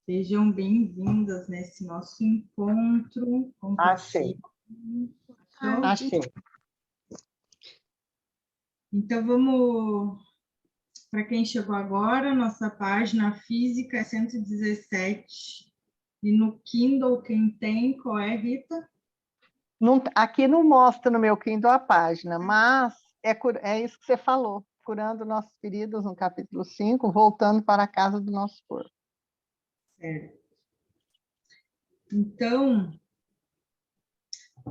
Sejam bem-vindas nesse nosso encontro. Achei. Achei. Então, vamos... Para quem chegou agora, nossa página física é 117. E no Kindle, quem tem, qual é, Rita? Não, aqui não mostra no meu Kindle a página, mas é isso que você falou. Curando nossos feridos, no capítulo 5, voltando para a casa do nosso corpo. Certo. Então,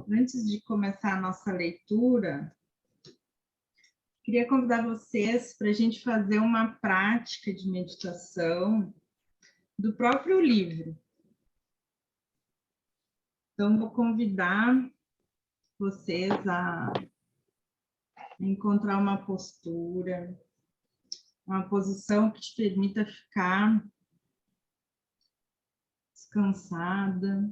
antes de começar a nossa leitura, queria convidar vocês para a gente fazer uma prática de meditação do próprio livro. Então, vou convidar vocês a encontrar uma postura, uma posição que te permita ficar descansada.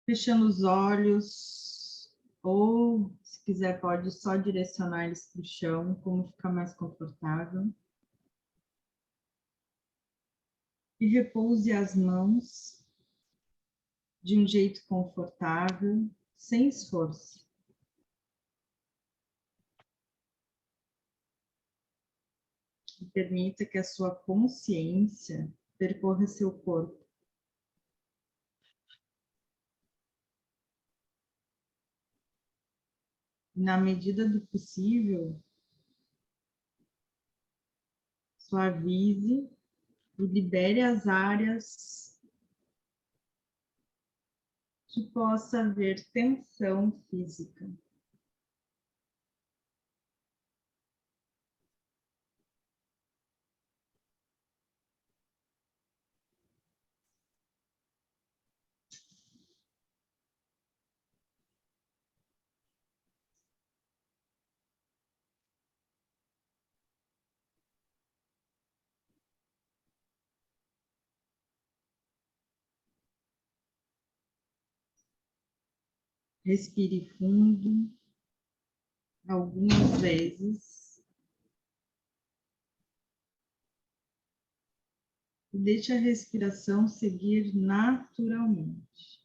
Fechando os olhos, ou, se quiser, pode só direcionar eles para o chão, como ficar mais confortável. E repouse as mãos de um jeito confortável, sem esforço. E permita que a sua consciência percorra seu corpo. Na medida do possível, suavize e libere as áreas que possa haver tensão física. Respire fundo algumas vezes e deixe a respiração seguir naturalmente.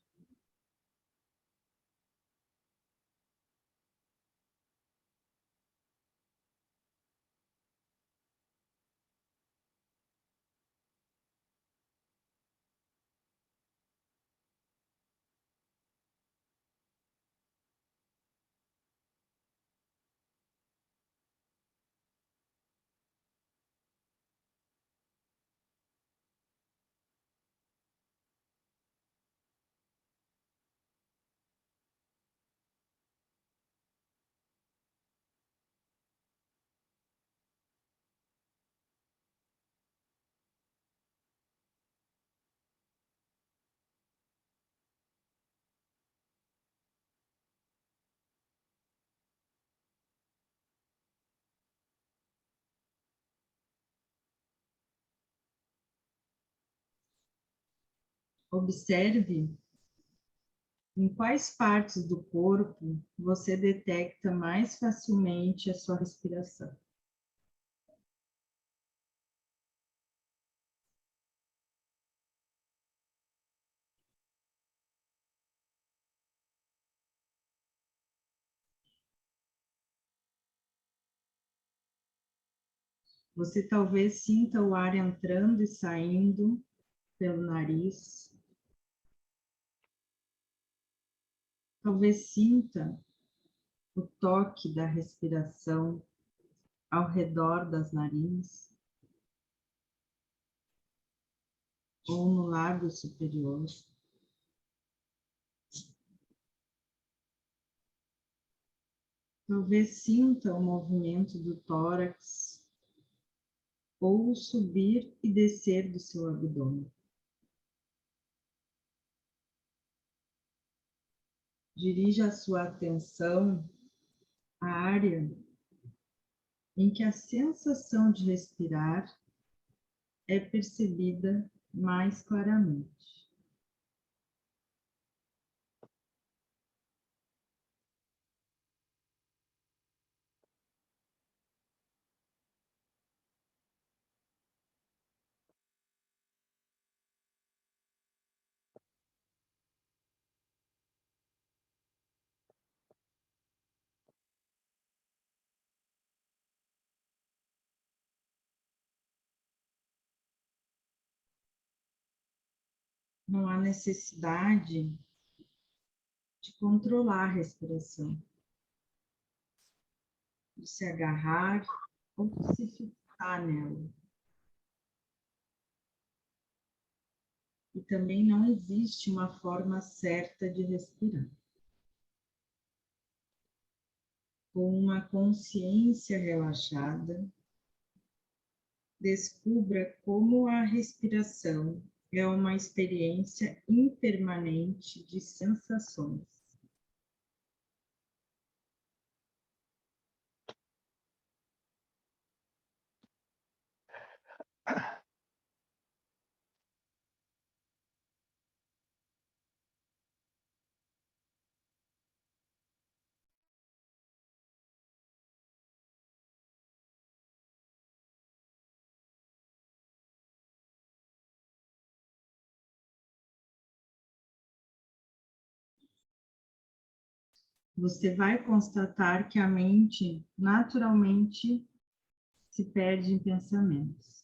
Observe em quais partes do corpo você detecta mais facilmente a sua respiração. Você talvez sinta o ar entrando e saindo pelo nariz. Talvez sinta o toque da respiração ao redor das narinas ou no lábio superior. Talvez sinta o movimento do tórax ou o subir e descer do seu abdômen. Dirija a sua atenção à área em que a sensação de respirar é percebida mais claramente. Não há necessidade de controlar a respiração, de se agarrar ou de se fixar nela. E também não existe uma forma certa de respirar. Com uma consciência relaxada, descubra como a respiração é uma experiência impermanente de sensações. Você vai constatar que a mente naturalmente se perde em pensamentos.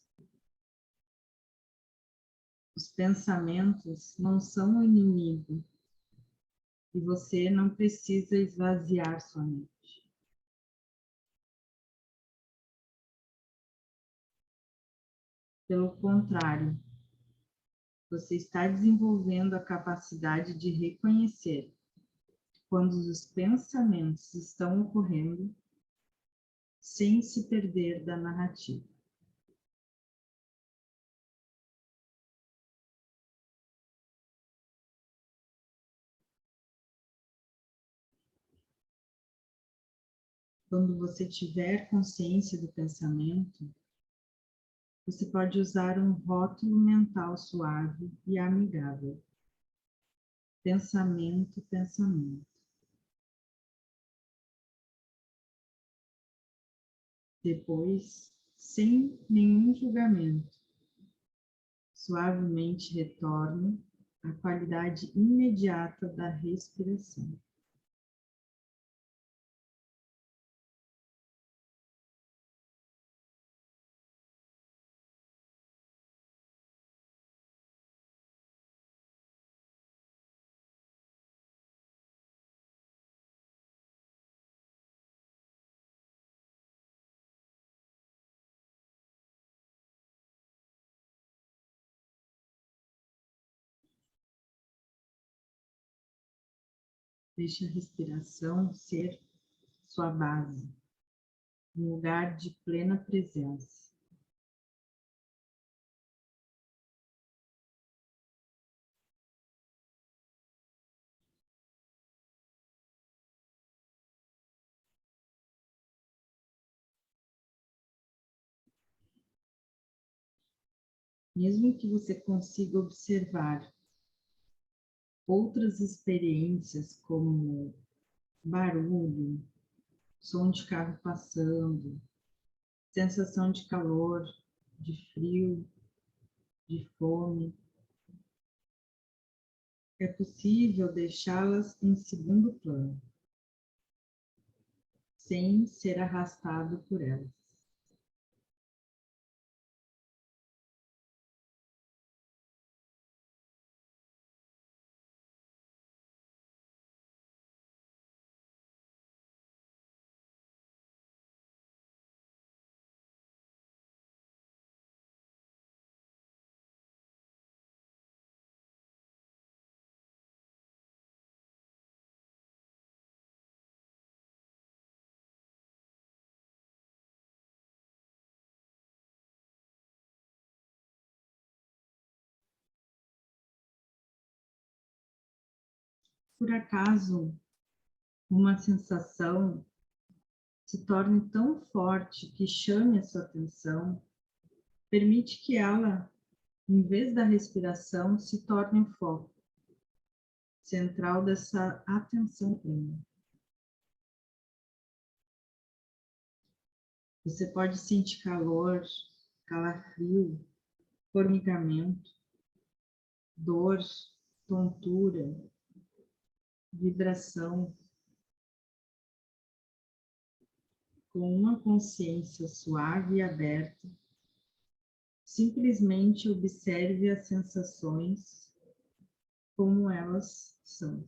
Os pensamentos não são o inimigo e você não precisa esvaziar sua mente. Pelo contrário, você está desenvolvendo a capacidade de reconhecer quando os pensamentos estão ocorrendo sem se perder da narrativa. Quando você tiver consciência do pensamento, você pode usar um rótulo mental suave e amigável. Pensamento, pensamento. Depois, sem nenhum julgamento, suavemente retorne à qualidade imediata da respiração. Deixe a respiração ser sua base, um lugar de plena presença. Mesmo que você consiga observar outras experiências como barulho, som de carro passando, sensação de calor, de frio, de fome, é possível deixá-las em segundo plano, sem ser arrastado por elas. Por acaso, uma sensação se torne tão forte que chame a sua atenção, permite que ela, em vez da respiração, se torne o foco central dessa atenção plena. Você pode sentir calor, calafrio, formigamento, dor, tontura, vibração. Com uma consciência suave e aberta, simplesmente observe as sensações como elas são.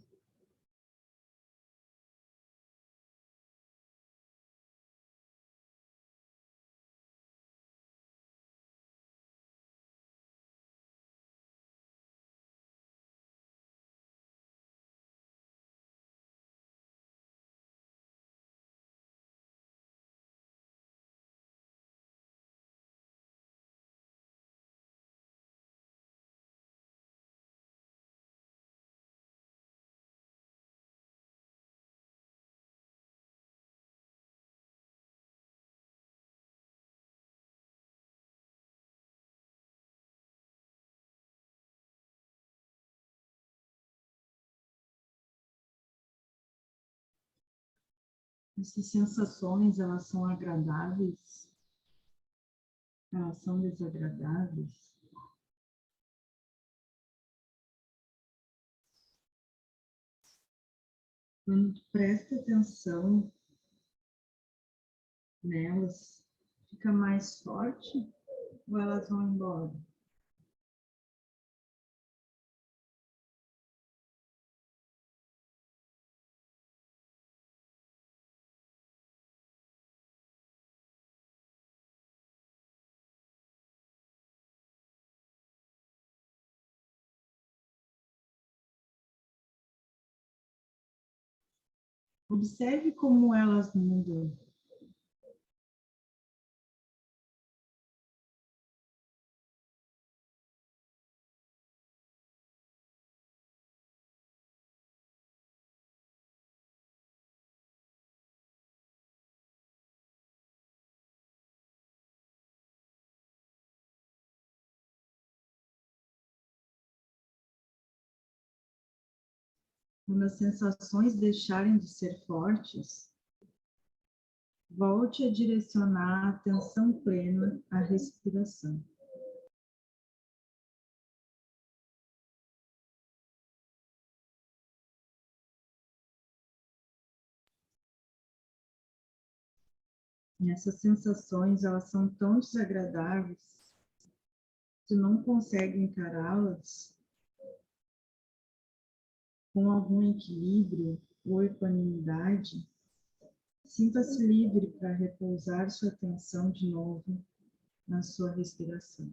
Essas sensações, elas são agradáveis? Elas são desagradáveis? Quando tu presta atenção nelas, fica mais forte ou elas vão embora? Observe como elas mudam. Quando as sensações deixarem de ser fortes, volte a direcionar a atenção plena à respiração. E essas sensações, elas são tão desagradáveis, tu não consegue encará-las com algum equilíbrio ou equanimidade. Sinta-se livre para repousar sua atenção de novo na sua respiração.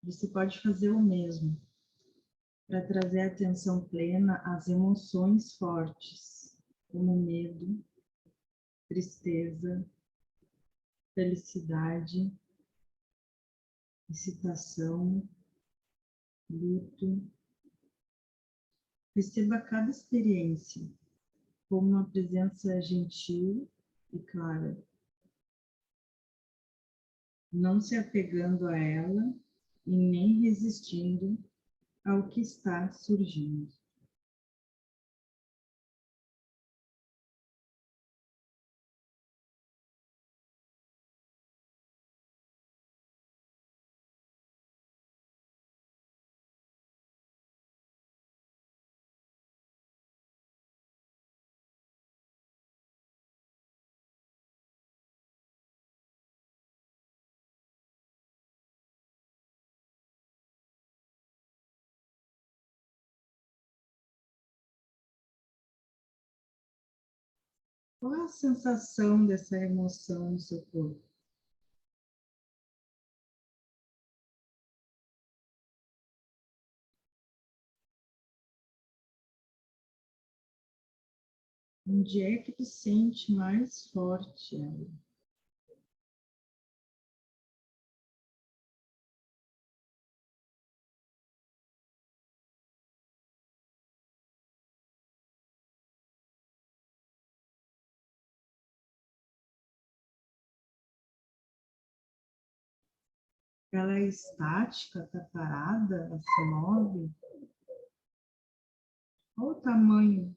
Você pode fazer o mesmo para trazer a atenção plena às emoções fortes, como medo, tristeza, felicidade, excitação, luto. Perceba cada experiência como uma presença gentil e clara, não se apegando a ela e nem resistindo ao que está surgindo. Qual a sensação dessa emoção no seu corpo? Onde é que tu sente mais forte ela? Ela é estática, está parada, ela se move? Qual o tamanho?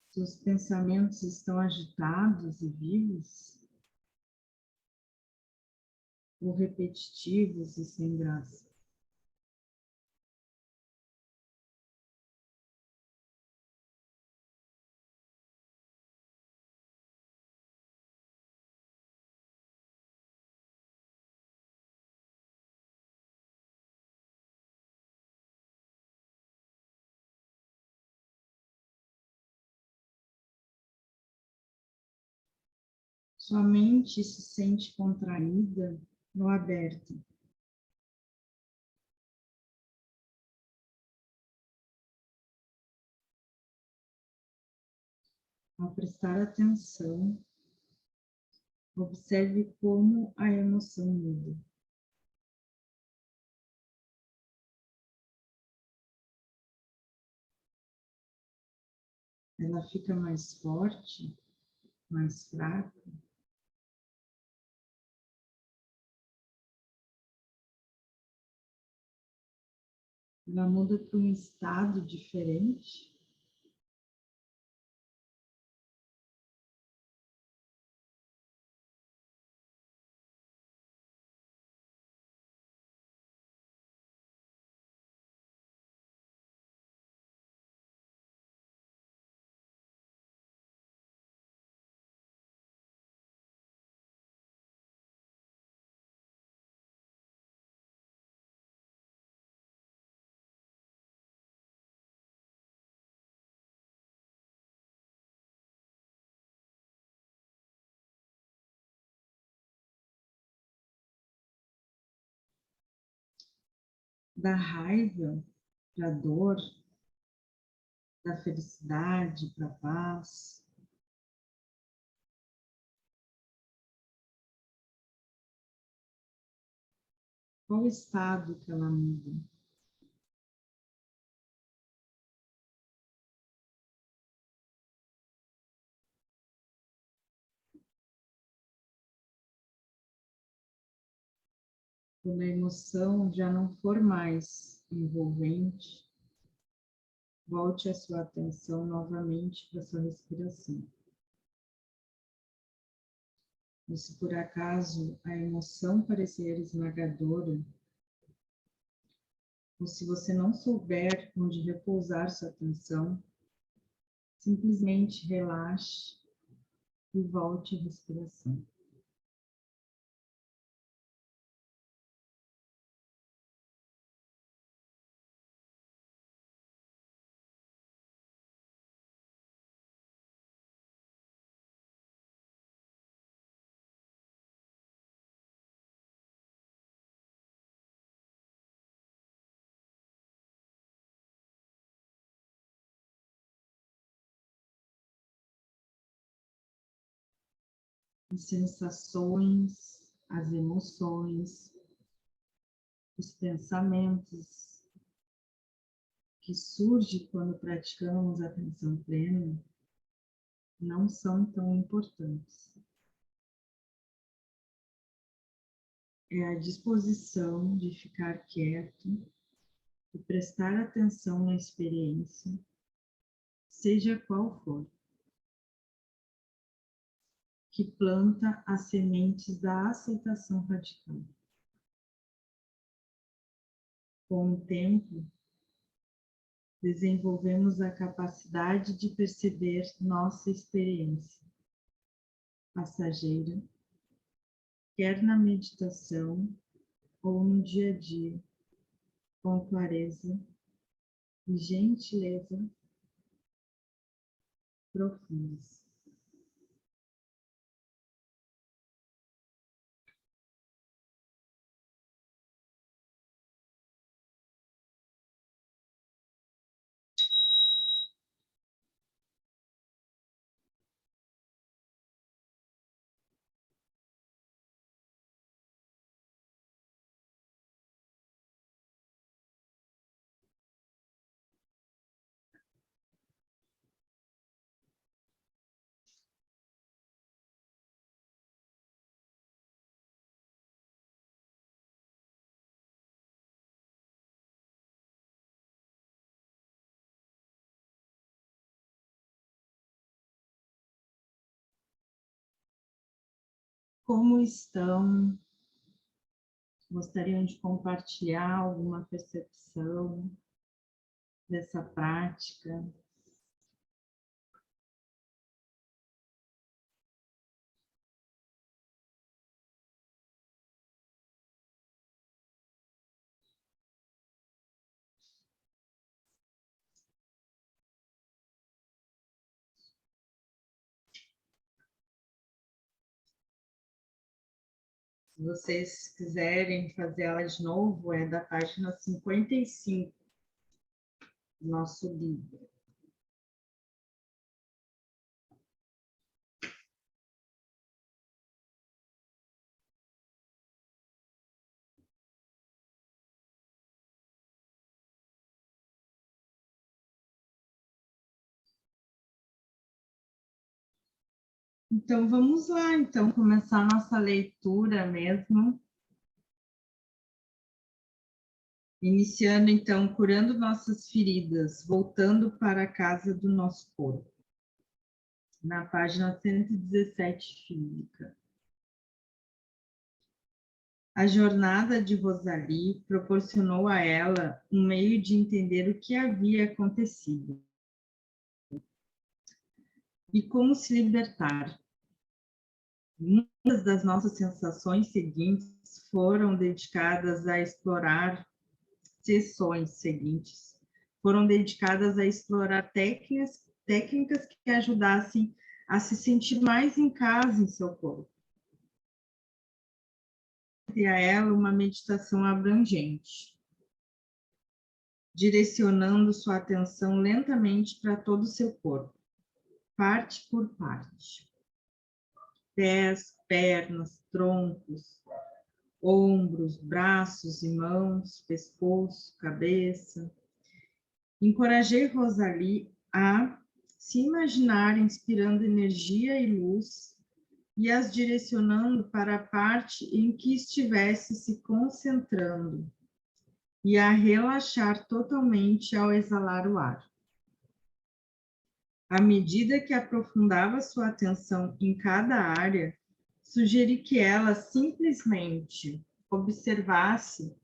Seus pensamentos estão agitados e vivos? Ou repetitivos e sem graça? Sua mente se sente contraída ou aberta? Ao prestar atenção, observe como a emoção muda. Ela fica mais forte, mais fraca? Ela muda para um estado diferente? Da raiva para a dor, da felicidade para a paz? Qual o estado que ela muda? Quando a emoção já não for mais envolvente, volte a sua atenção novamente para a sua respiração. E se por acaso a emoção parecer esmagadora, ou se você não souber onde repousar sua atenção, simplesmente relaxe e volte à respiração. As sensações, as emoções, os pensamentos que surgem quando praticamos a atenção plena não são tão importantes. É a disposição de ficar quieto e prestar atenção na experiência, seja qual for, que planta as sementes da aceitação radical. Com o tempo, desenvolvemos a capacidade de perceber nossa experiência passageira, quer na meditação ou no dia a dia, com clareza e gentileza profundas. Como estão? Gostariam de compartilhar alguma percepção dessa prática? Se vocês quiserem fazer ela de novo, é da página 55 do nosso livro. Então, vamos lá, então, começar a nossa leitura mesmo. Iniciando, então, curando nossas feridas, voltando para a casa do nosso corpo. Na página 117, física. A jornada de Rosalie proporcionou a ela um meio de entender o que havia acontecido e como se libertar. Muitas das nossas sensações seguintes foram dedicadas a explorar técnicas que ajudassem a se sentir mais em casa em seu corpo. E a ela uma meditação abrangente, direcionando sua atenção lentamente para todo o seu corpo, parte por parte. Pés, pernas, troncos, ombros, braços e mãos, pescoço, cabeça. Encorajei Rosalie a se imaginar inspirando energia e luz e as direcionando para a parte em que estivesse se concentrando e a relaxar totalmente ao exalar o ar. À medida que aprofundava sua atenção em cada área, sugeri que ela simplesmente observasse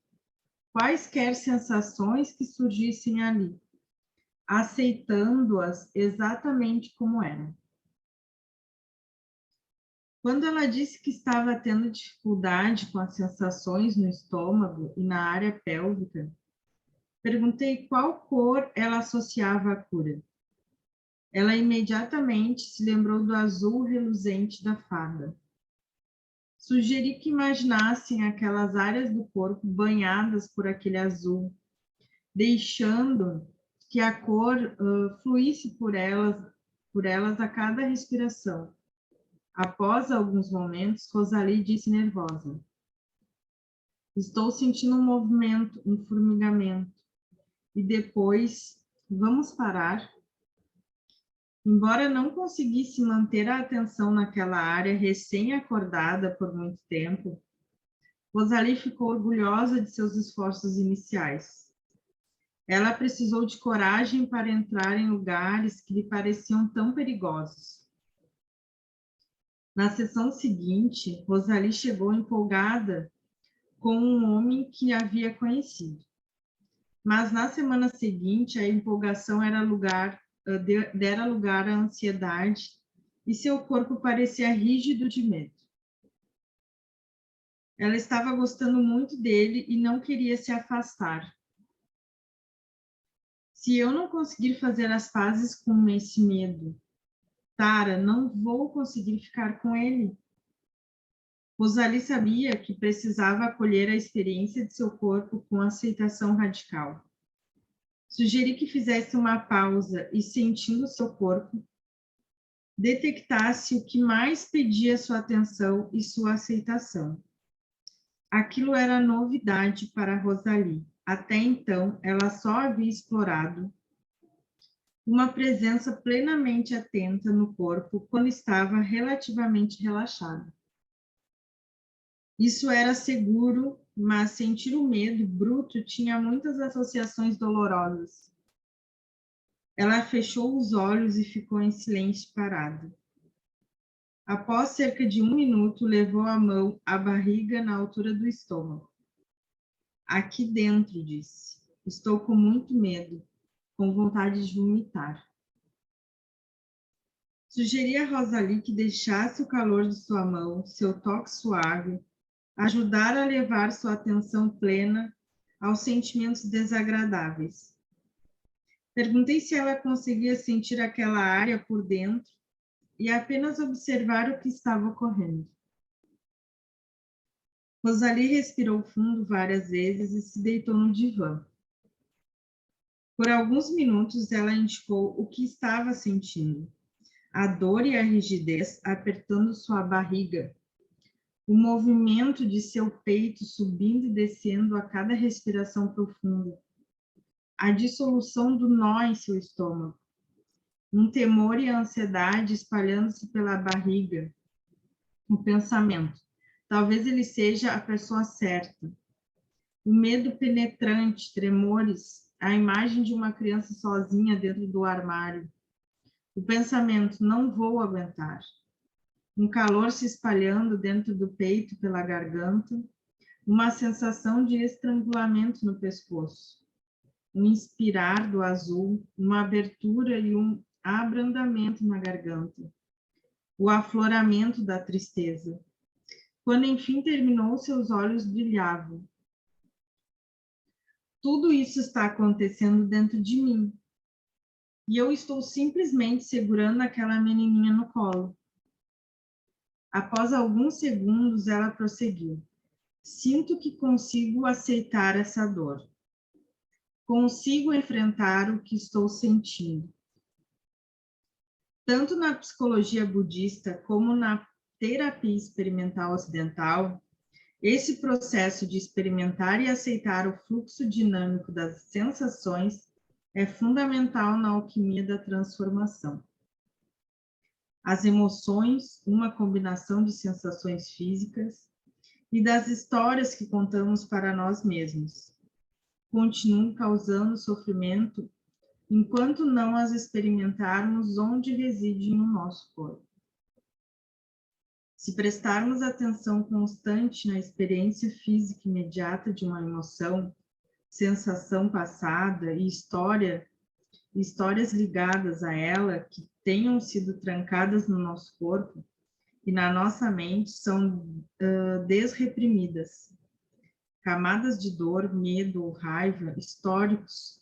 quaisquer sensações que surgissem ali, aceitando-as exatamente como eram. Quando ela disse que estava tendo dificuldade com as sensações no estômago e na área pélvica, perguntei qual cor ela associava à cura. Ela imediatamente se lembrou do azul reluzente da fada. Sugeri que imaginassem aquelas áreas do corpo banhadas por aquele azul, deixando que a cor fluísse por elas a cada respiração. Após alguns momentos, Rosalie disse nervosa: estou sentindo um movimento, um formigamento. E depois, vamos parar? Embora não conseguisse manter a atenção naquela área recém-acordada por muito tempo, Rosalie ficou orgulhosa de seus esforços iniciais. Ela precisou de coragem para entrar em lugares que lhe pareciam tão perigosos. Na sessão seguinte, Rosalie chegou empolgada com um homem que havia conhecido. Mas na semana seguinte, a empolgação dera lugar à ansiedade e seu corpo parecia rígido de medo. Ela estava gostando muito dele e não queria se afastar. Se eu não conseguir fazer as pazes com esse medo, Tara, não vou conseguir ficar com ele. Rosalie sabia que precisava acolher a experiência de seu corpo com aceitação radical. Sugeri que fizesse uma pausa e, sentindo seu corpo, detectasse o que mais pedia sua atenção e sua aceitação. Aquilo era novidade para Rosalie. Até então, ela só havia explorado uma presença plenamente atenta no corpo quando estava relativamente relaxada. Isso era seguro, mas sentir o medo bruto tinha muitas associações dolorosas. Ela fechou os olhos e ficou em silêncio parada. Após cerca de 1 minuto, levou a mão à barriga na altura do estômago. Aqui dentro, disse. Estou com muito medo, com vontade de vomitar. Sugeri a Rosalie que deixasse o calor de sua mão, seu toque suave, ajudar a levar sua atenção plena aos sentimentos desagradáveis. Perguntei se ela conseguia sentir aquela área por dentro e apenas observar o que estava ocorrendo. Rosalie respirou fundo várias vezes e se deitou no divã. Por alguns minutos, ela indicou o que estava sentindo. A dor e a rigidez apertando sua barriga, o movimento de seu peito subindo e descendo a cada respiração profunda, a dissolução do nó em seu estômago, um temor e a ansiedade espalhando-se pela barriga, o pensamento, talvez ele seja a pessoa certa, o medo penetrante, tremores, a imagem de uma criança sozinha dentro do armário, o pensamento, não vou aguentar. Um calor se espalhando dentro do peito pela garganta, uma sensação de estrangulamento no pescoço, um inspirar do azul, uma abertura e um abrandamento na garganta, o afloramento da tristeza. Quando enfim terminou, seus olhos brilhavam. Tudo isso está acontecendo dentro de mim. E eu estou simplesmente segurando aquela menininha no colo. Após alguns segundos, ela prosseguiu. Sinto que consigo aceitar essa dor. Consigo enfrentar o que estou sentindo. Tanto na psicologia budista como na terapia experimental ocidental, esse processo de experimentar e aceitar o fluxo dinâmico das sensações é fundamental na alquimia da transformação. As emoções, uma combinação de sensações físicas e das histórias que contamos para nós mesmos, continuam causando sofrimento enquanto não as experimentarmos onde residem no nosso corpo. Se prestarmos atenção constante na experiência física imediata de uma emoção, sensação passada e histórias ligadas a ela que tenham sido trancadas no nosso corpo e na nossa mente são desreprimidas. Camadas de dor, medo ou raiva históricos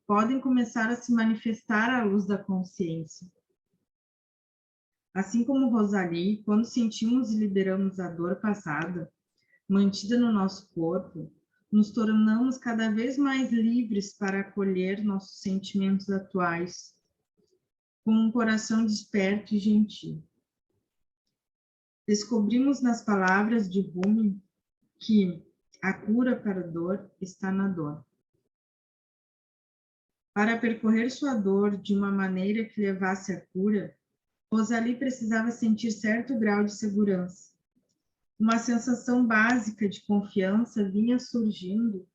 podem começar a se manifestar à luz da consciência. Assim como Rosalie, quando sentimos e liberamos a dor passada, mantida no nosso corpo, nos tornamos cada vez mais livres para acolher nossos sentimentos atuais, com um coração desperto e gentil. Descobrimos nas palavras de Rumi que a cura para a dor está na dor. Para percorrer sua dor de uma maneira que levasse à cura, Rosalie precisava sentir certo grau de segurança. Uma sensação básica de confiança vinha surgindo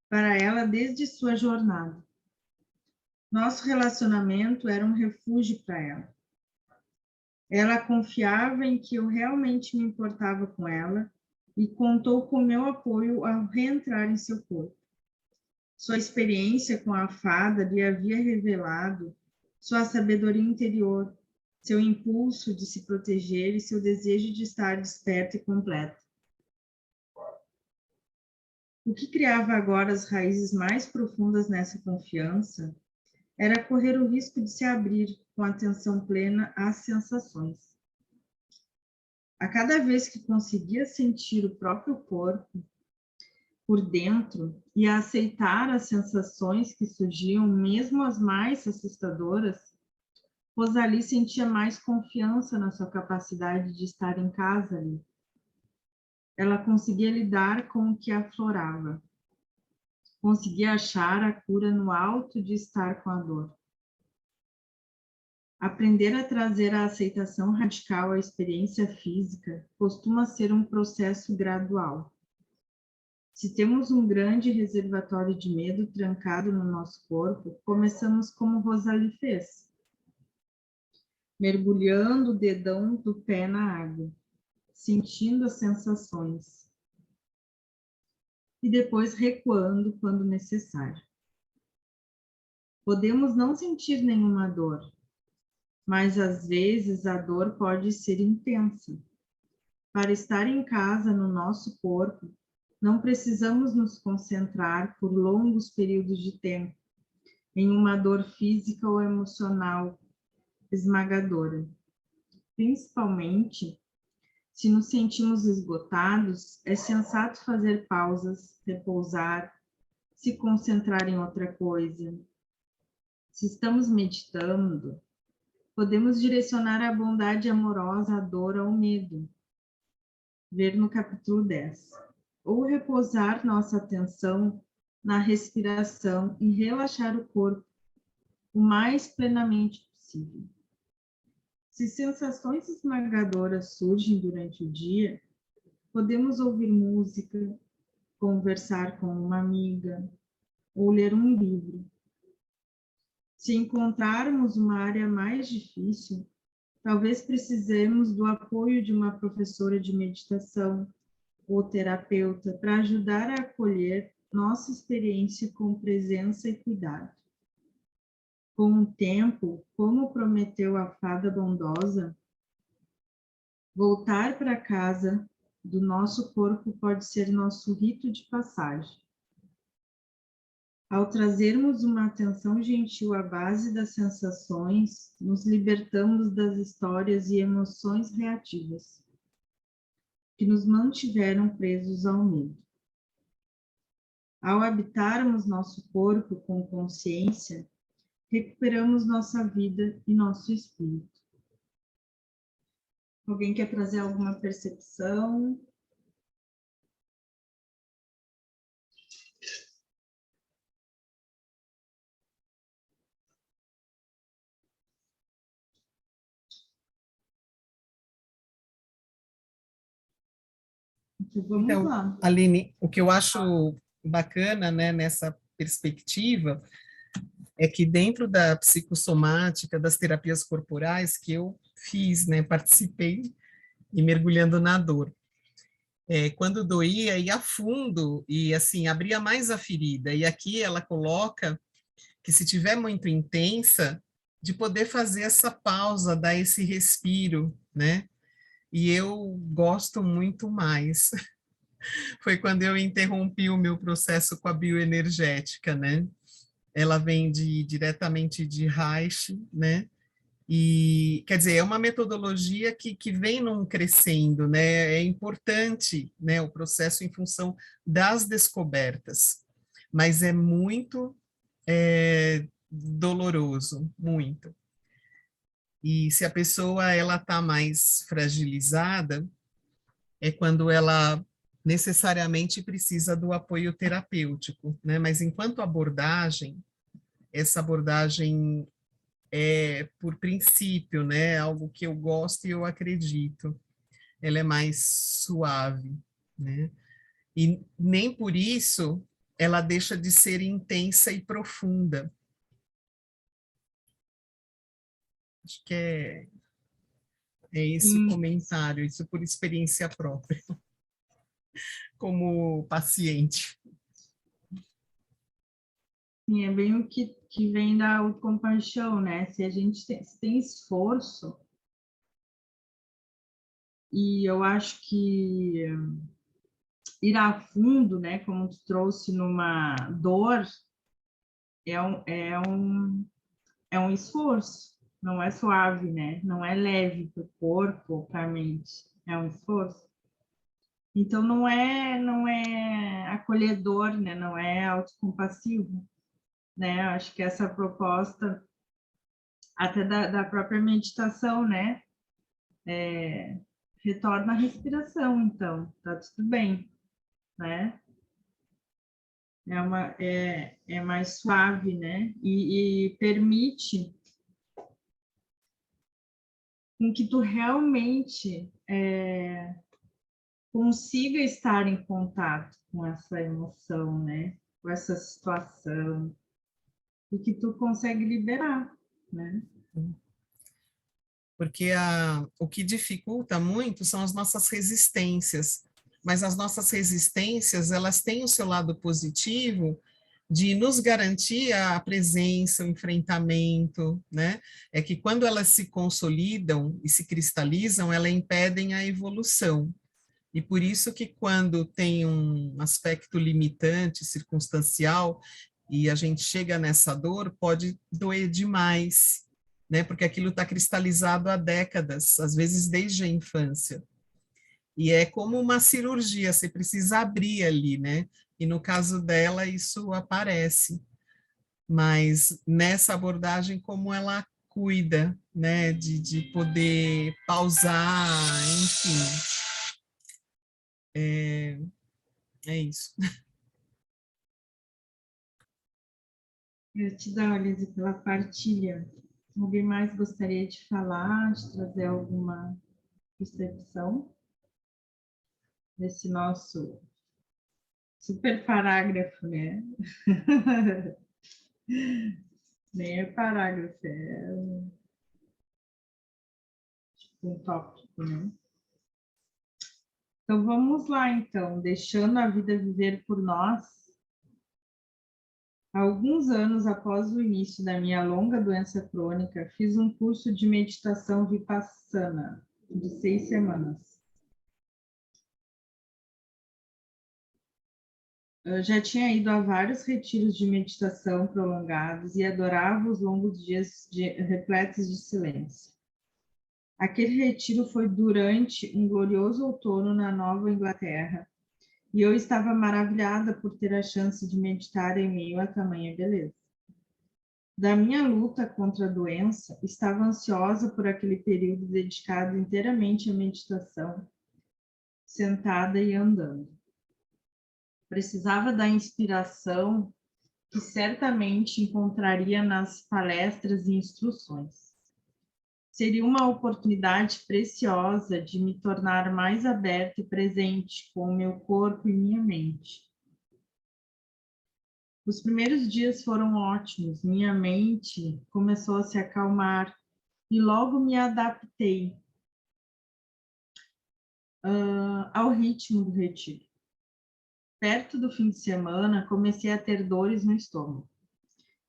para ela desde sua jornada. Nosso relacionamento era um refúgio para ela. Ela confiava em que eu realmente me importava com ela e contou com meu apoio ao reentrar em seu corpo. Sua experiência com a fada lhe havia revelado sua sabedoria interior, seu impulso de se proteger e seu desejo de estar desperto e completo. O que criava agora as raízes mais profundas nessa confiança era correr o risco de se abrir com atenção plena às sensações. A cada vez que conseguia sentir o próprio corpo por dentro e a aceitar as sensações que surgiam, mesmo as mais assustadoras, Rosalie sentia mais confiança na sua capacidade de estar em casa ali. Ela conseguia lidar com o que aflorava. Conseguia achar a cura no alto de estar com a dor. Aprender a trazer a aceitação radical à experiência física costuma ser um processo gradual. Se temos um grande reservatório de medo trancado no nosso corpo, começamos como Rosalie fez, mergulhando o dedão do pé na água, sentindo as sensações, e depois recuando quando necessário. Podemos não sentir nenhuma dor, mas às vezes a dor pode ser intensa. Para estar em casa no nosso corpo, não precisamos nos concentrar por longos períodos de tempo em uma dor física ou emocional esmagadora. Principalmente, se nos sentimos esgotados, é sensato fazer pausas, repousar, se concentrar em outra coisa. Se estamos meditando, podemos direcionar a bondade amorosa à dor, ao medo. Ver no capítulo 10. Ou repousar nossa atenção na respiração e relaxar o corpo o mais plenamente possível. Se sensações esmagadoras surgem durante o dia, podemos ouvir música, conversar com uma amiga ou ler um livro. Se encontrarmos uma área mais difícil, talvez precisemos do apoio de uma professora de meditação ou terapeuta para ajudar a acolher nossa experiência com presença e cuidado. Com o tempo, como prometeu a fada bondosa, voltar para casa do nosso corpo pode ser nosso rito de passagem. Ao trazermos uma atenção gentil à base das sensações, nos libertamos das histórias e emoções reativas que nos mantiveram presos ao medo. Ao habitarmos nosso corpo com consciência, recuperamos nossa vida e nosso espírito. Alguém quer trazer alguma percepção? Então, vamos lá. Aline, o que eu acho bacana, né, nessa perspectiva é que dentro da psicossomática, das terapias corporais que eu fiz, né, participei e mergulhando na dor. Quando doía, ia a fundo e, assim, abria mais a ferida. E aqui ela coloca que se tiver muito intensa, de poder fazer essa pausa, dar esse respiro, né? E eu gosto muito mais. Foi quando eu interrompi o meu processo com a bioenergética, né? Ela vem diretamente de Reich, né? E, quer dizer, é uma metodologia que vem num crescendo, né? É importante, né, o processo em função das descobertas, mas é muito doloroso, muito. E se a pessoa ela está mais fragilizada, é quando ela necessariamente precisa do apoio terapêutico, né? Mas enquanto abordagem, essa abordagem é por princípio, né? Algo que eu gosto e eu acredito. Ela é mais suave, né? E nem por isso ela deixa de ser intensa e profunda. Acho que é esse comentário, isso por experiência própria, como paciente. Sim, é bem o que vem da autocompaixão, né? Se a gente tem esforço, E eu acho que ir a fundo, né, como tu trouxe numa dor, é um esforço, não é suave, né? Não é leve para o corpo, para a mente, é um esforço. Então não é acolhedor, né? Não é autocompassivo, né? Acho que essa proposta até da própria meditação, né? Retorna à respiração, então, tá tudo bem, né? É mais suave, né? E permite com que tu realmente consiga estar em contato com essa emoção, né? Com essa situação, e que tu consegue liberar, né? Porque o que dificulta muito são as nossas resistências, mas as nossas resistências, elas têm o seu lado positivo de nos garantir a presença, o enfrentamento, né? É que quando elas se consolidam e se cristalizam, elas impedem a evolução. E por isso que quando tem um aspecto limitante, circunstancial, e a gente chega nessa dor, pode doer demais, né? Porque aquilo está cristalizado há décadas, às vezes desde a infância. E é como uma cirurgia, você precisa abrir ali, né? E no caso dela, isso aparece. Mas nessa abordagem, como ela cuida, né? De poder pausar, enfim. É isso. Gratidão, Elise, pela partilha. Alguém mais gostaria de falar, de trazer alguma percepção desse nosso super parágrafo, né? Nem é parágrafo, é um tópico, né? Então vamos lá, então, deixando a vida viver por nós. Há alguns anos após o início da minha longa doença crônica, fiz um curso de meditação Vipassana de 6 semanas. Eu já tinha ido a vários retiros de meditação prolongados e adorava os longos dias repletos de silêncio. Aquele retiro foi durante um glorioso outono na Nova Inglaterra, e eu estava maravilhada por ter a chance de meditar em meio a tamanha beleza. Da minha luta contra a doença, estava ansiosa por aquele período dedicado inteiramente à meditação, sentada e andando. Precisava da inspiração que certamente encontraria nas palestras e instruções. Seria uma oportunidade preciosa de me tornar mais aberta e presente com o meu corpo e minha mente. Os primeiros dias foram ótimos, minha mente começou a se acalmar e logo me adaptei ao ritmo do retiro. Perto do fim de semana, comecei a ter dores no estômago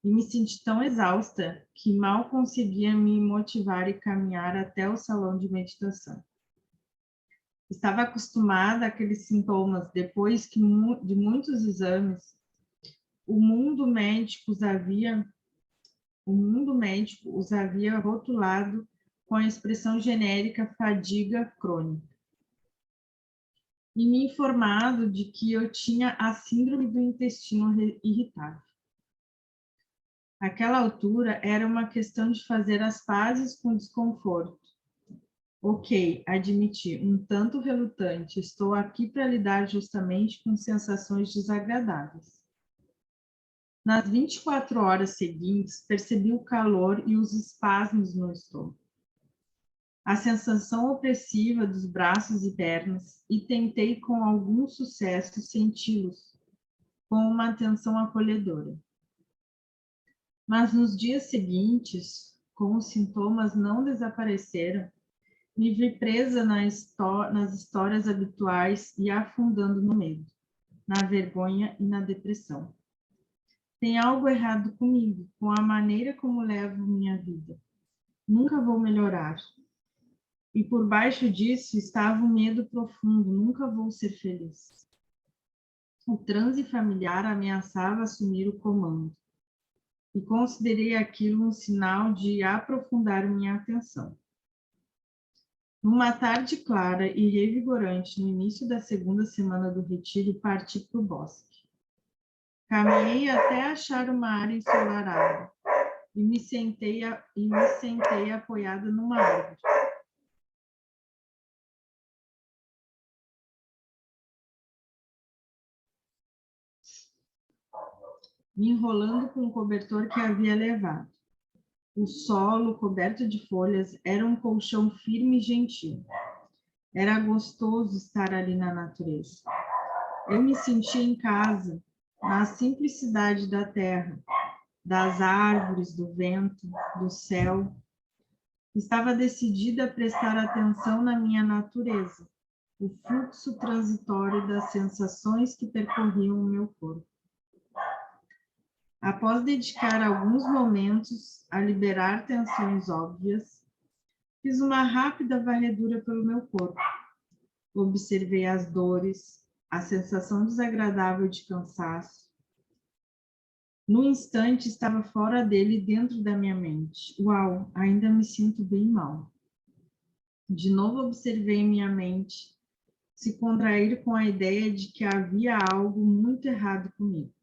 e me senti tão exausta que mal conseguia me motivar e caminhar até o salão de meditação. Estava acostumada àqueles sintomas depois que de muitos exames o mundo médico os havia rotulado com a expressão genérica fadiga crônica e me informado de que eu tinha a síndrome do intestino irritável. Àquela altura, era uma questão de fazer as pazes com o desconforto. Ok, admiti, um tanto relutante, estou aqui para lidar justamente com sensações desagradáveis. Nas 24 horas seguintes, percebi o calor e os espasmos no estômago, a sensação opressiva dos braços e pernas, e tentei com algum sucesso senti-los com uma atenção acolhedora. Mas nos dias seguintes, como os sintomas não desapareceram, me vi presa nas histórias habituais e afundando no medo, na vergonha e na depressão. Tem algo errado comigo, com a maneira como levo minha vida. Nunca vou melhorar. E por baixo disso estava o medo profundo, nunca vou ser feliz. O transe familiar ameaçava assumir o comando, e considerei aquilo um sinal de aprofundar minha atenção. Numa tarde clara e revigorante, no início da segunda semana do retiro, parti para o bosque. Caminhei até achar uma área ensolarada e me sentei apoiada numa árvore. Me enrolando com o cobertor que havia levado. O solo, coberto de folhas, era um colchão firme e gentil. Era gostoso estar ali na natureza. Eu me sentia em casa, na simplicidade da terra, das árvores, do vento, do céu. Estava decidida a prestar atenção na minha natureza, o fluxo transitório das sensações que percorriam o meu corpo. Após dedicar alguns momentos a liberar tensões óbvias, fiz uma rápida varredura pelo meu corpo. Observei as dores, a sensação desagradável de cansaço. No instante, estava fora dele, dentro da minha mente. Uau, ainda me sinto bem mal. De novo observei minha mente se contrair com a ideia de que havia algo muito errado comigo.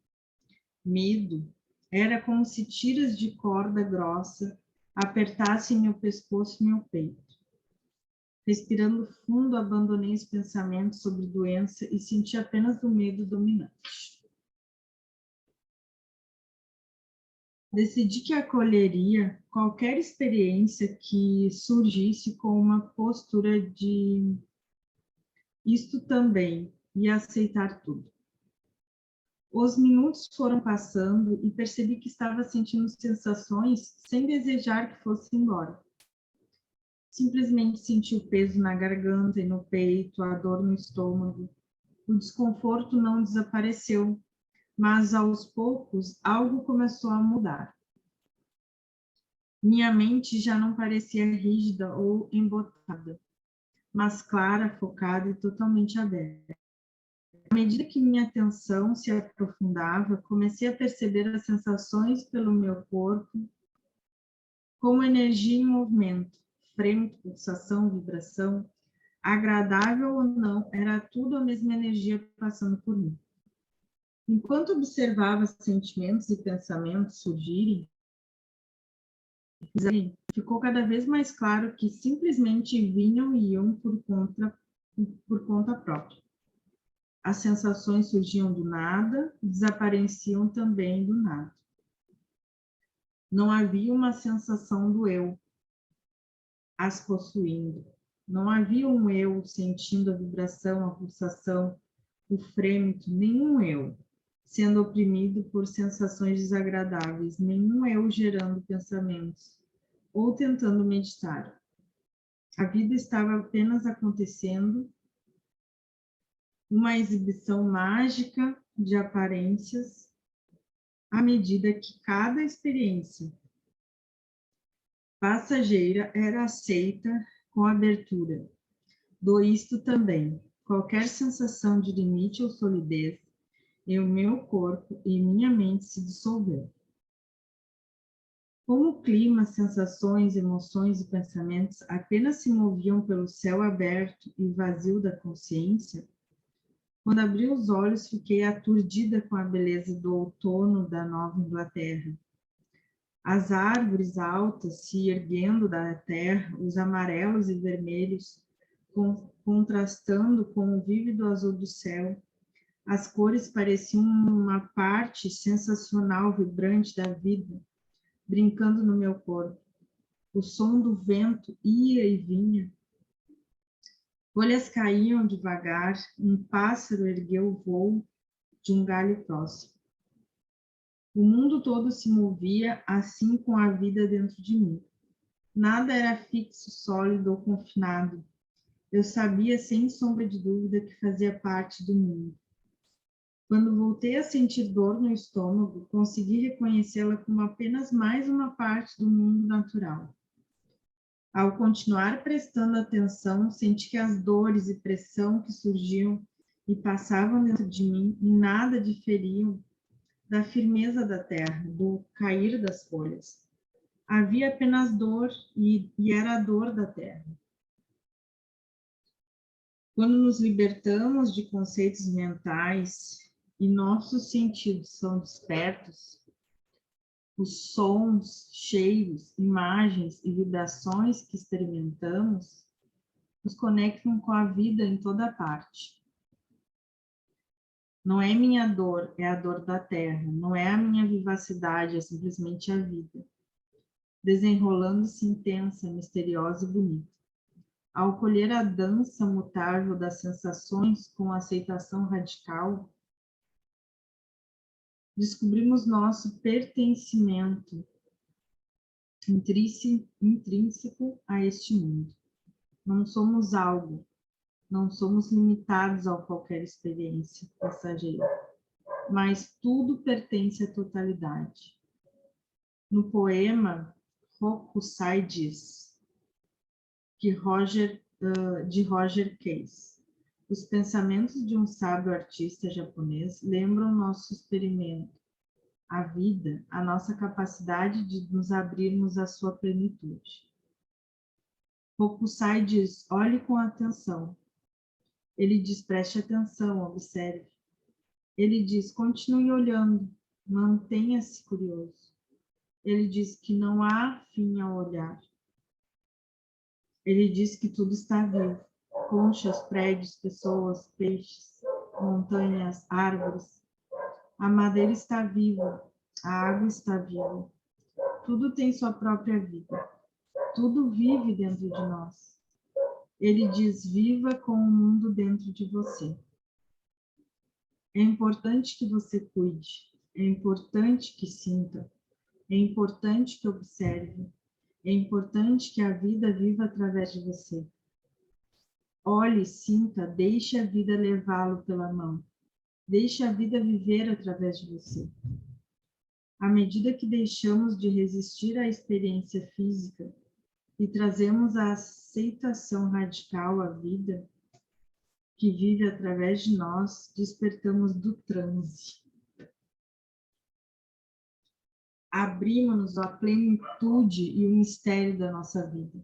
Medo era como se tiras de corda grossa apertassem meu pescoço e meu peito. Respirando fundo, abandonei os pensamentos sobre doença e senti apenas o medo dominante. Decidi que acolheria qualquer experiência que surgisse com uma postura de isto também e aceitar tudo. Os minutos foram passando e percebi que estava sentindo sensações sem desejar que fosse embora. Simplesmente senti o peso na garganta e no peito, a dor no estômago. O desconforto não desapareceu, mas aos poucos algo começou a mudar. Minha mente já não parecia rígida ou embotada, mas clara, focada e totalmente aberta. À medida que minha atenção se aprofundava, comecei a perceber as sensações pelo meu corpo como energia em movimento, frente, pulsação, vibração, agradável ou não, era tudo a mesma energia passando por mim. Enquanto observava sentimentos e pensamentos surgirem, ficou cada vez mais claro que simplesmente vinham e iam por conta própria. As sensações surgiam do nada, desapareciam também do nada. Não havia uma sensação do eu as possuindo. Não havia um eu sentindo a vibração, a pulsação, o frêmito, nenhum eu sendo oprimido por sensações desagradáveis, nenhum eu gerando pensamentos ou tentando meditar. A vida estava apenas acontecendo, uma exibição mágica de aparências, à medida que cada experiência passageira era aceita com abertura. Do isto também, qualquer sensação de limite ou solidez em meu corpo e minha mente se dissolveu. Como o clima, sensações, emoções e pensamentos apenas se moviam pelo céu aberto e vazio da consciência, quando abri os olhos, fiquei aturdida com a beleza do outono da Nova Inglaterra. As árvores altas se erguendo da terra, os amarelos e vermelhos contrastando com o vívido azul do céu. As cores pareciam uma parte sensacional, vibrante da vida, brincando no meu corpo. O som do vento ia e vinha. Folhas caíam devagar, um pássaro ergueu o voo de um galho próximo. O mundo todo se movia assim com a vida dentro de mim. Nada era fixo, sólido ou confinado. Eu sabia sem sombra de dúvida que fazia parte do mundo. Quando voltei a sentir dor no estômago, consegui reconhecê-la como apenas mais uma parte do mundo natural. Ao continuar prestando atenção, senti que as dores e pressão que surgiam e passavam dentro de mim em nada diferiam da firmeza da terra, do cair das folhas. Havia apenas dor e era a dor da terra. Quando nos libertamos de conceitos mentais e nossos sentidos são despertos, os sons, cheiros, imagens e vibrações que experimentamos nos conectam com a vida em toda parte. Não é minha dor, é a dor da terra. Não é a minha vivacidade, é simplesmente a vida. Desenrolando-se intensa, misteriosa e bonita. Ao colher a dança mutável das sensações com aceitação radical, descobrimos nosso pertencimento intrínseco a este mundo. Não somos algo, não somos limitados a qualquer experiência passageira, mas tudo pertence à totalidade. No poema, Hokusai diz, de Roger Case, os pensamentos de um sábio artista japonês lembram nosso experimento, a vida, a nossa capacidade de nos abrirmos à sua plenitude. Hokusai diz, olhe com atenção. Ele diz, preste atenção, observe. Ele diz, continue olhando, mantenha-se curioso. Ele diz que não há fim ao olhar. Ele diz que tudo está vivo. Conchas, prédios, pessoas, peixes, montanhas, árvores. A madeira está viva, a água está viva. Tudo tem sua própria vida. Tudo vive dentro de nós. Ele diz, viva com o mundo dentro de você. É importante que você cuide. É importante que sinta. É importante que observe. É importante que a vida viva através de você. Olhe, sinta, deixe a vida levá-lo pela mão. Deixe a vida viver através de você. À medida que deixamos de resistir à experiência física e trazemos a aceitação radical à vida que vive através de nós, despertamos do transe. Abrimos-nos à plenitude e o mistério da nossa vida.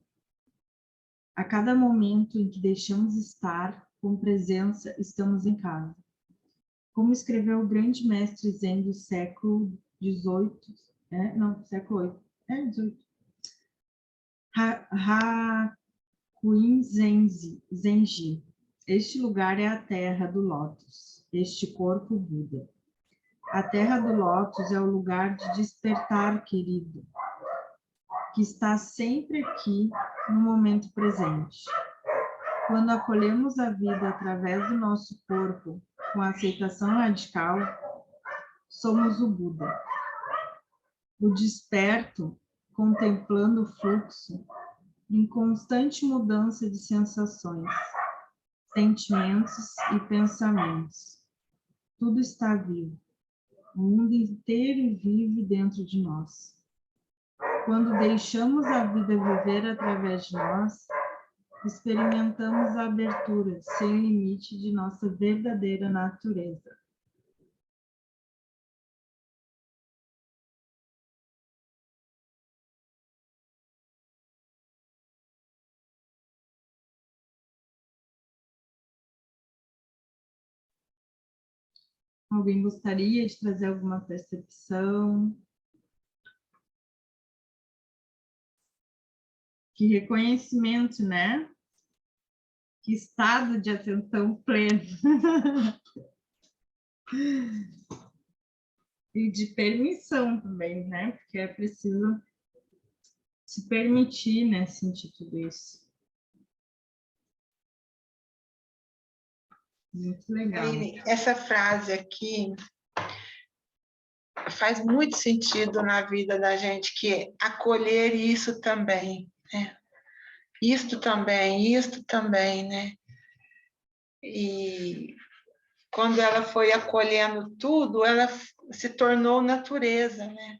A cada momento em que deixamos estar com presença, estamos em casa. Como escreveu o grande mestre Zen do século XVIII, século VIII, XVIII, Hakuin Zenji. Este lugar é a terra do lótus, este corpo Buda. A terra do lótus é o lugar de despertar, querido, que está sempre aqui no momento presente. Quando acolhemos a vida através do nosso corpo, com a aceitação radical, somos o Buda. O desperto, contemplando o fluxo, em constante mudança de sensações, sentimentos e pensamentos. Tudo está vivo. O mundo inteiro vive dentro de nós. Quando deixamos a vida viver através de nós, experimentamos a abertura sem limite de nossa verdadeira natureza. Alguém gostaria de trazer alguma percepção? Que reconhecimento, né? Que estado de atenção pleno. E de permissão também, né? Porque é preciso se permitir, né? Sentir tudo isso. Muito legal. Essa frase aqui faz muito sentido na vida da gente, que é acolher isso também, né? Isto também, né? E quando ela foi acolhendo tudo, ela se tornou natureza, né?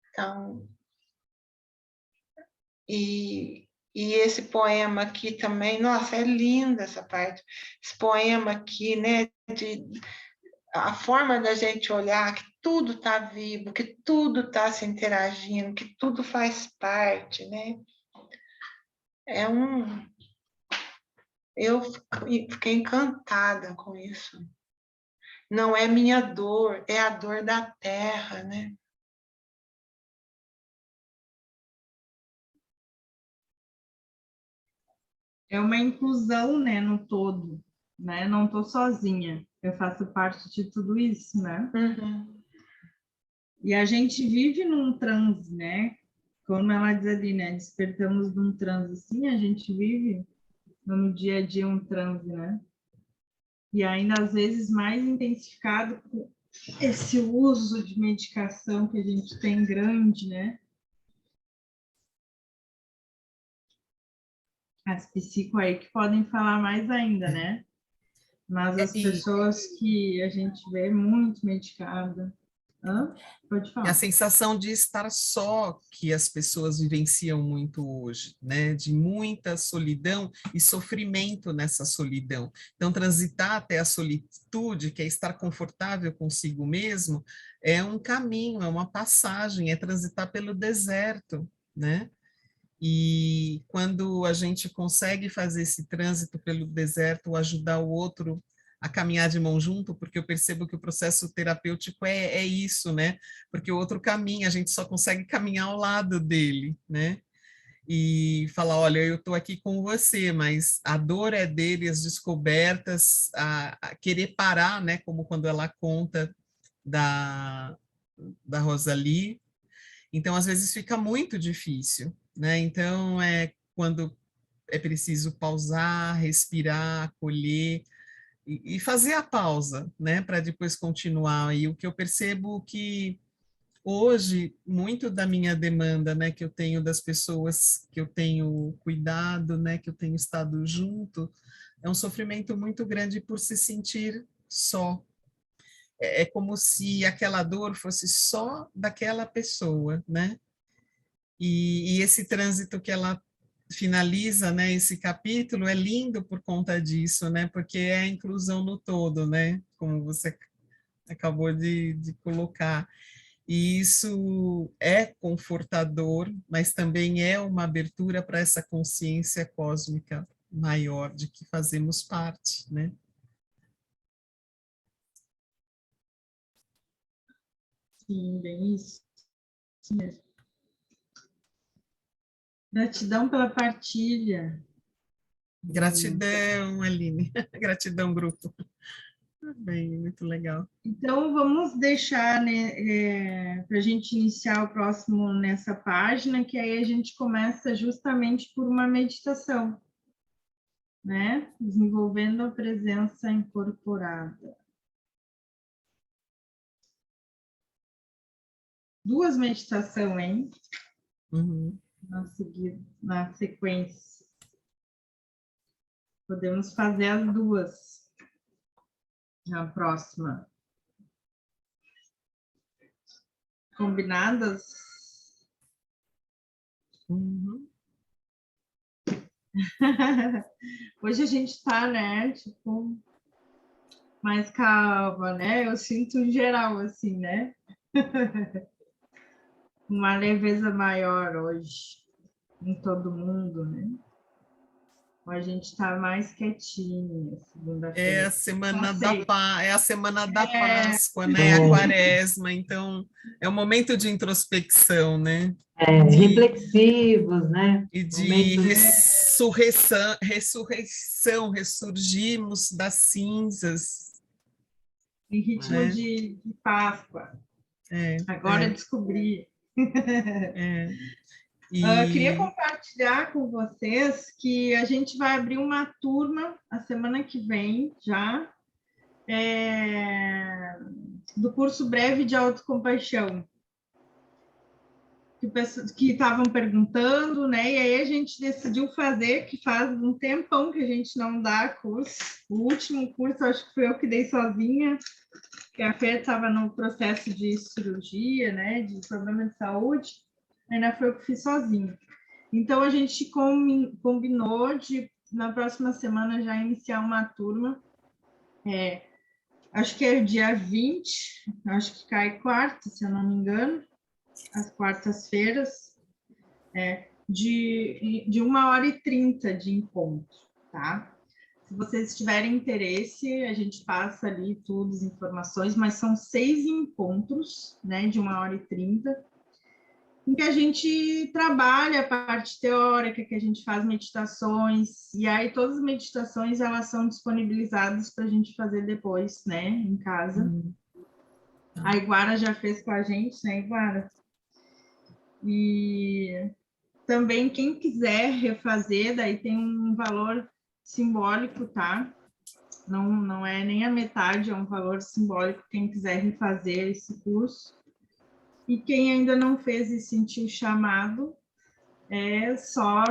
Então, E esse poema aqui também, nossa, é linda essa parte. Esse poema aqui, né, a forma da gente olhar que tudo está vivo, que tudo está se interagindo, que tudo faz parte, né? Eu fiquei encantada com isso. Não é minha dor, é a dor da terra, né? É uma inclusão, né, no todo, né? Não estou sozinha, eu faço parte de tudo isso, né? Uhum. E a gente vive num transe, né? Como ela diz ali, né? Despertamos num transe. Sim, a gente vive no dia a dia um transe, né? E ainda às vezes mais intensificado com esse uso de medicação que a gente tem grande, né? As psico aí que podem falar mais ainda, né? Mas as E pessoas que a gente vê muito medicada. Hã? Pode a falar. sensação de estar só que as pessoas vivenciam muito hoje, né? De muita solidão e sofrimento nessa solidão. Então, transitar até a solitude, que é estar confortável consigo mesmo, é um caminho, é uma passagem, é transitar pelo deserto, né? E quando a gente consegue fazer esse trânsito pelo deserto, ajudar o outro a caminhar de mão junto, porque eu percebo que o processo terapêutico é isso, né? Porque o outro caminha, a gente só consegue caminhar ao lado dele, né? E falar, olha, eu estou aqui com você, mas a dor é dele, as descobertas, a querer parar, né? Como quando ela conta da Rosalie. Então, às vezes fica muito difícil, né? Então, é quando é preciso pausar, respirar, acolher e fazer a pausa, né? Para depois continuar. E o que eu percebo que hoje, muito da minha demanda, né? Que eu tenho das pessoas que eu tenho cuidado, né? Que eu tenho estado junto, é um sofrimento muito grande por se sentir só. É como se aquela dor fosse só daquela pessoa, né? E esse trânsito que ela finaliza, né, esse capítulo é lindo por conta disso, né, porque é a inclusão no todo, né, como você acabou de colocar. E isso é confortador, mas também é uma abertura para essa consciência cósmica maior de que fazemos parte, né? Sim, bem isso. Gratidão pela partilha. Gratidão, Aline. Gratidão, grupo. Bem, muito legal. Então, vamos deixar, né, para a gente iniciar o próximo nessa página, que aí a gente começa justamente por uma meditação, né? Desenvolvendo a presença incorporada. Duas meditações, hein? Uhum. Na sequência. Podemos fazer as duas na próxima. Combinadas? Uhum. Hoje a gente está, né, tipo, mais calma, né? Eu sinto em geral, assim, né? Uma leveza maior hoje em todo mundo, né? A gente está mais quietinha, É segunda-feira. a semana da Passei. é a semana da Páscoa, né? A Quaresma, então é um momento de introspecção, né? Reflexivos, né? E de Momentos. ressurreição, ressurgimos das cinzas, Em ritmo né? de Páscoa. É, Agora descobri. é. Queria E compartilhar com vocês que a gente vai abrir uma turma a semana que vem já, do curso breve de autocompaixão, que estavam perguntando, né? E aí a gente decidiu fazer, que faz um tempão que a gente não dá curso. O último curso, acho que foi eu que dei sozinha, que a Fê estava no processo de cirurgia, né? De problema de saúde, ainda foi eu que fiz sozinha. Então, a gente combinou de, na próxima semana, já iniciar uma turma. Acho que é dia 20, acho que cai quarta, se eu não me engano, às quartas-feiras, de 1h30 de encontro, tá? Se vocês tiverem interesse, a gente passa ali tudo, as informações, mas são 6 encontros, né, de 1h30, em que a gente trabalha a parte teórica, que a gente faz meditações, e aí todas as meditações, elas são disponibilizadas para a gente fazer depois, né, em casa. A Iguara já fez com a gente, né, Iguara? E também, quem quiser refazer, daí tem um valor simbólico, tá? Não é nem a metade, é um valor simbólico, quem quiser refazer esse curso. E quem ainda não fez e sentiu o chamado, é só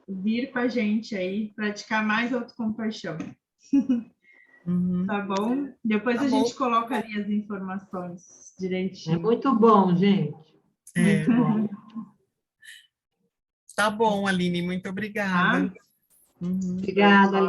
vir com a gente aí, praticar mais autocompaixão. Tá bom? Depois Tá a bom. gente coloca ali as informações É direitinho. muito bom, gente. É. Muito bom. Tá bom, Aline, muito obrigada. Tá? Uhum. Obrigada,